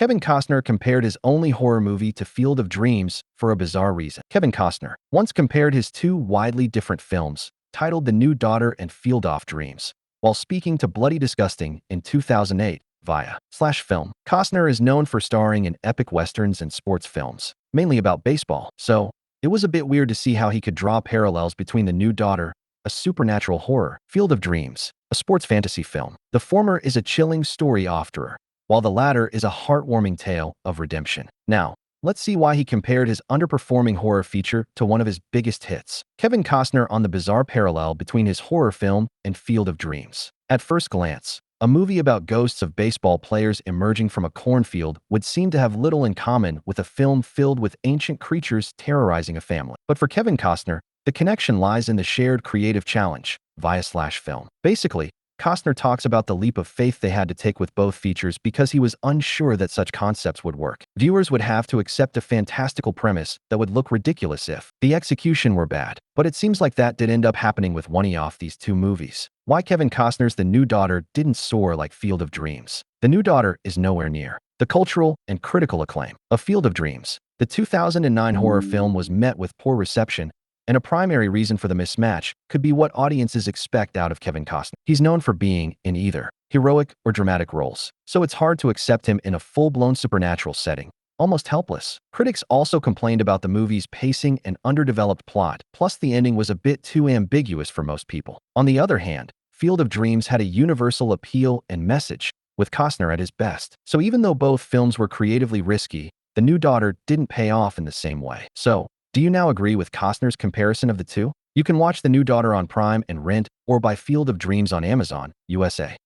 Kevin Costner compared his only horror movie to Field of Dreams for a bizarre reason. Kevin Costner once compared his two widely different films, titled The New Daughter and Field of Dreams, while speaking to Bloody Disgusting in 2008 via /film. Costner is known for starring in epic westerns and sports films, mainly about baseball, so it was a bit weird to see how he could draw parallels between The New Daughter, a supernatural horror, Field of Dreams, a sports fantasy film. The former is a chilling story after, while the latter is a heartwarming tale of redemption. Now, let's see why he compared his underperforming horror feature to one of his biggest hits. Kevin Costner on the bizarre parallel between his horror film and Field of Dreams. At first glance, a movie about ghosts of baseball players emerging from a cornfield would seem to have little in common with a film filled with ancient creatures terrorizing a family. But for Kevin Costner, the connection lies in the shared creative challenge via /film. Basically, Costner talks about the leap of faith they had to take with both features because he was unsure that such concepts would work. Viewers would have to accept a fantastical premise that would look ridiculous if the execution were bad. But it seems like that did end up happening with one of these two movies. Why Kevin Costner's The New Daughter didn't soar like Field of Dreams. The New Daughter is nowhere near the cultural and critical acclaim of Field of Dreams. The 2009 horror film was met with poor reception, and a primary reason for the mismatch could be what audiences expect out of Kevin Costner. He's known for being in either heroic or dramatic roles, so it's hard to accept him in a full-blown supernatural setting, almost helpless. Critics also complained about the movie's pacing and underdeveloped plot, plus the ending was a bit too ambiguous for most people. On the other hand, Field of Dreams had a universal appeal and message, with Costner at his best. So even though both films were creatively risky, The New Daughter didn't pay off in the same way. So, do you now agree with Costner's comparison of the two? You can watch The New Daughter on Prime and rent or buy Field of Dreams on Amazon, USA.